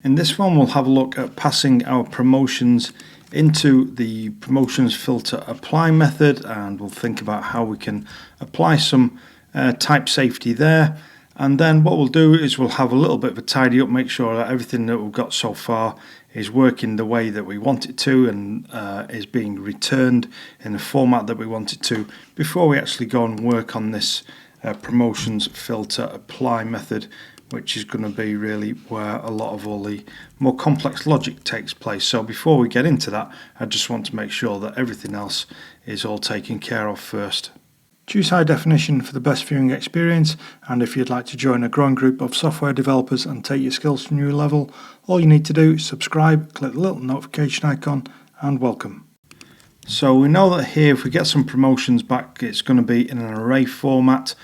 In this one we'll have a look at passing our promotions into the promotions filter apply method, and we'll think about how we can apply some type safety there. And then what we'll do is we'll have a little bit of a tidy up, make sure that everything that we've got so far is working the way that we want it to and is being returned in the format that we want it to before we actually go and work on this promotions filter apply method, which is going to be really where a lot of all the more complex logic takes place. So before we get into that, I just want to make sure that everything else is all taken care of first. Choose high definition for the best viewing experience, and if you'd like to join a growing group of software developers and take your skills to a new level, all you need to do is subscribe, click the little notification icon, and welcome. So we know that here if we get some promotions back, it's going to be in an array format,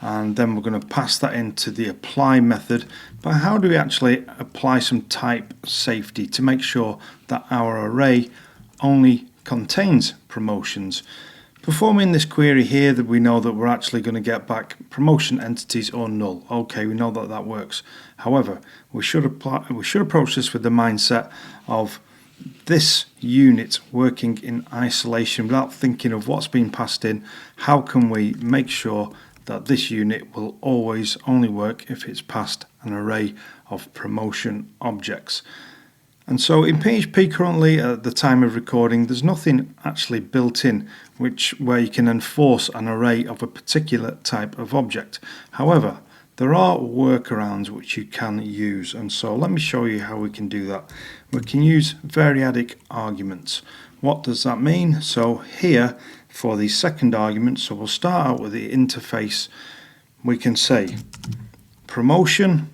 and then we're going to pass that into the apply method. But how do we actually apply some type safety to make sure that our array only contains promotions? Performing this query here, that we know that we're actually going to get back promotion entities or null. Okay, we know that that works. However, we should approach this with the mindset of this unit working in isolation without thinking of what's being passed in. How can we make sure that this unit will always only work if it's passed an array of promotion objects? And so in PHP currently at the time of recording, there's nothing actually built in where you can enforce an array of a particular type of object. However, there are workarounds which you can use, and so let me show you how we can do that. We can use variadic arguments. What does that mean? So here for the second argument, so we'll start out with the interface. We can say promotion,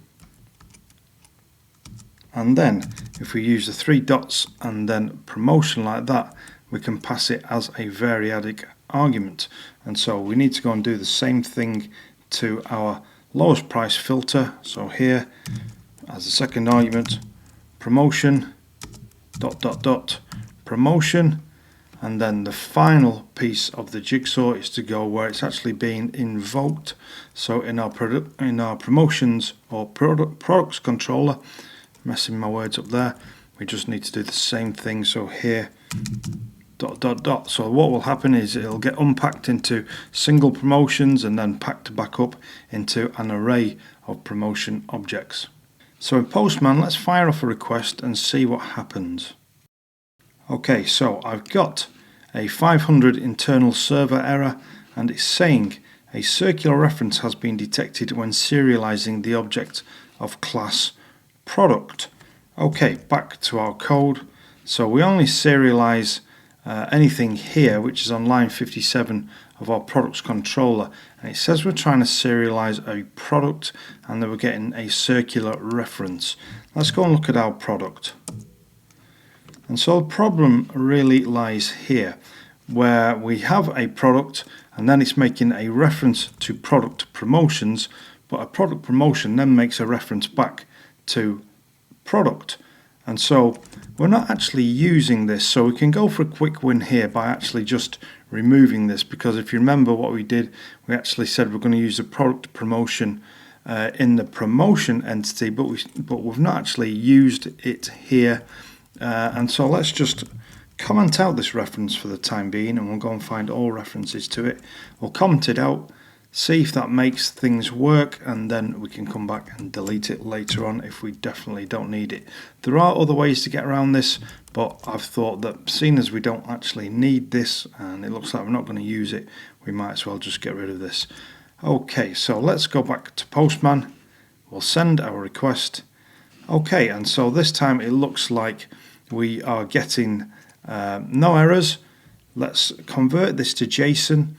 and then if we use the three dots and then promotion like that, we can pass it as a variadic argument. And so we need to go and do the same thing to our lowest price filter. So here as the second argument, promotion dot dot dot promotion, and then the final piece of the jigsaw is to go where it's actually being invoked. So in our promotions or products controller, messing my words up there, we just need to do the same thing. So here dot dot dot. So what will happen is it'll get unpacked into single promotions and then packed back up into an array of promotion objects. So in Postman, let's fire off a request and see what happens. Okay, so I've got a 500 internal server error, and it's saying a circular reference has been detected when serializing the object of class product. Okay, back to our code. So we only serialize anything here, which is on line 57 of our products controller, and it says we're trying to serialize a product and that we're getting a circular reference. Let's go and look at our product. And so the problem really lies here, where we have a product and then it's making a reference to product promotions, but a product promotion then makes a reference back to product. And so we're not actually using this, so we can go for a quick win here by actually just removing this, because if you remember what we did, we actually said we're going to use the product promotion in the promotion entity, but we've not actually used it here. And so let's just comment out this reference for the time being, and we'll go and find all references to it. We'll comment it out, see if that makes things work, and then we can come back and delete it later on if we definitely don't need it. There are other ways to get around this, but I've thought that seeing as we don't actually need this and it looks like we're not going to use it, we might as well just get rid of this. Okay, so let's go back to Postman. We'll send our request. Okay, and so this time it looks like we are getting no errors. Let's convert this to JSON.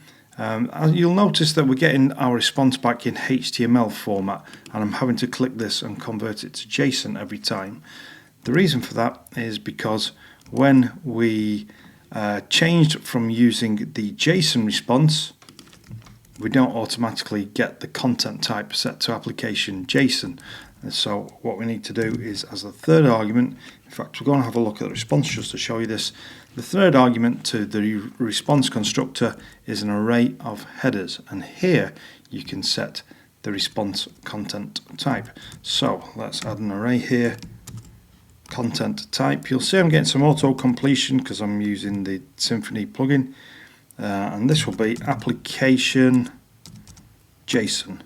You'll notice that we're getting our response back in HTML format, and I'm having to click this and convert it to JSON every time. The reason for that is because when we changed from using the JSON response, we don't automatically get the content type set to application JSON. And so what we need to do is, as a third argument, in fact we're going to have a look at the response just to show you this. The third argument to the response constructor is an array of headers, and here you can set the response content type. So let's add an array here content type. You'll see I'm getting some auto completion because I'm using the Symfony plugin, and this will be application JSON.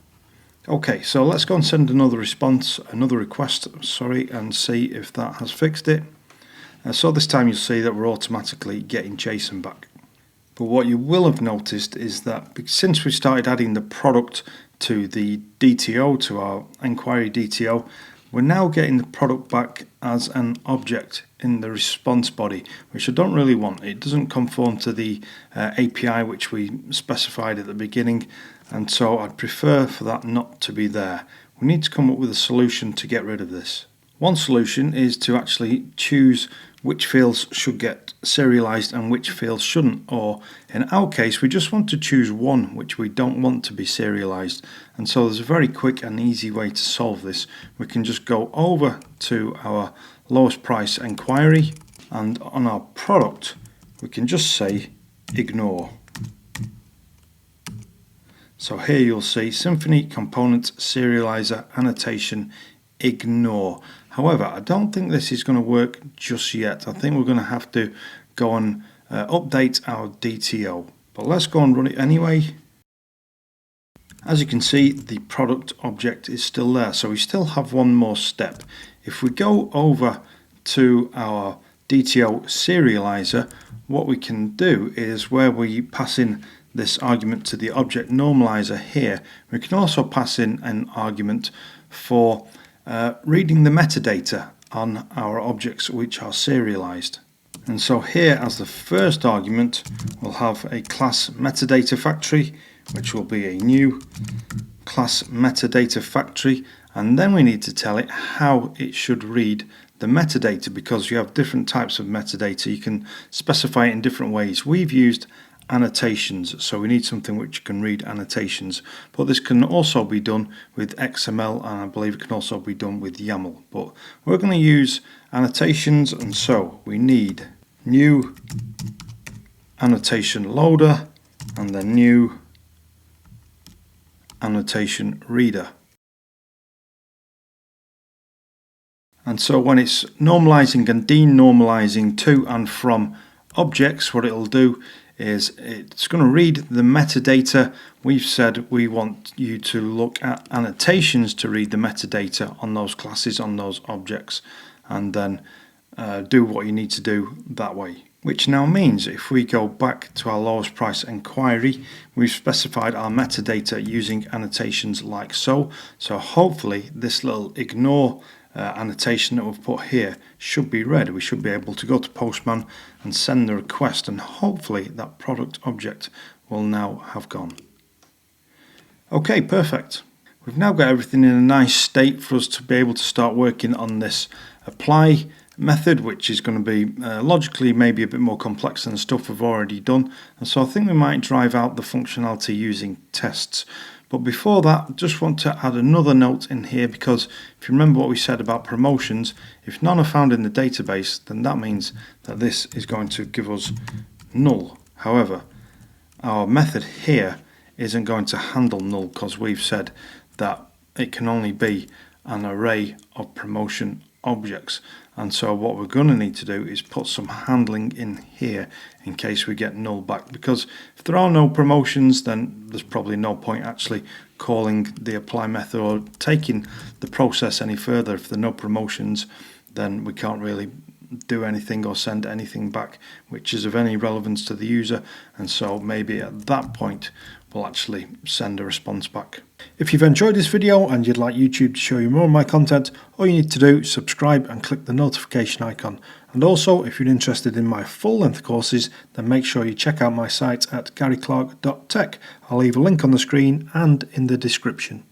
Okay, so let's go and send another request, and see if that has fixed it. So this time you'll see that we're automatically getting JSON back. But what you will have noticed is that since we started adding the product to the DTO, to our inquiry DTO, we're now getting the product back as an object in the response body, which I don't really want. It doesn't conform to the API which we specified at the beginning, and so I'd prefer for that not to be there. We need to come up with a solution to get rid of this. One solution is to actually choose which fields should get serialized and which fields shouldn't, or in our case we just want to choose one which we don't want to be serialized. And so there's a very quick and easy way to solve this. We can just go over to our lowest price inquiry, and on our product we can just say ignore. So here you'll see Symfony component serializer annotation ignore. However, I don't think this is going to work just yet. I think we're going to have to go and update our DTO. But let's go and run it anyway. As you can see, the product object is still there, so we still have one more step. If we go over to our DTO serializer, what we can do is where we pass in this argument to the object normalizer here, we can also pass in an argument for reading the metadata on our objects which are serialized. And so here as the first argument we'll have a class metadata factory, which will be a new class metadata factory, and then we need to tell it how it should read the metadata, because you have different types of metadata. You can specify it in different ways. We've used annotations, so we need something which can read annotations, but this can also be done with XML, and I believe it can also be done with YAML, but we're going to use annotations, and so we need new annotation loader and then new annotation reader. And so when it's normalizing and denormalizing to and from objects, what it'll do is it's going to read the metadata. We've said we want you to look at annotations to read the metadata on those classes, on those objects, and then do what you need to do that way. Which now means if we go back to our lowest price inquiry, we've specified our metadata using annotations like so. So hopefully this little ignore annotation that we've put here should be read. We should be able to go to Postman and send the request, and hopefully that product object will now have gone. Okay, perfect. We've now got everything in a nice state for us to be able to start working on this apply method, which is going to be logically maybe a bit more complex than the stuff we've already done, and so I think we might drive out the functionality using tests. But before that, just want to add another note in here, because if you remember what we said about promotions, if none are found in the database, then that means that this is going to give us null. However, our method here isn't going to handle null, because we've said that it can only be an array of promotion objects. And so what we're going to need to do is put some handling in here in case we get null back, because if there are no promotions, then there's probably no point actually calling the apply method or taking the process any further. If there are no promotions, then we can't really do anything or send anything back which is of any relevance to the user, and so maybe at that point we'll actually send a response back. If you've enjoyed this video and you'd like YouTube to show you more of my content, all you need to do is subscribe and click the notification icon. And also, if you're interested in my full-length courses, then make sure you check out my site at garyclarke.tech. I'll leave a link on the screen and in the description.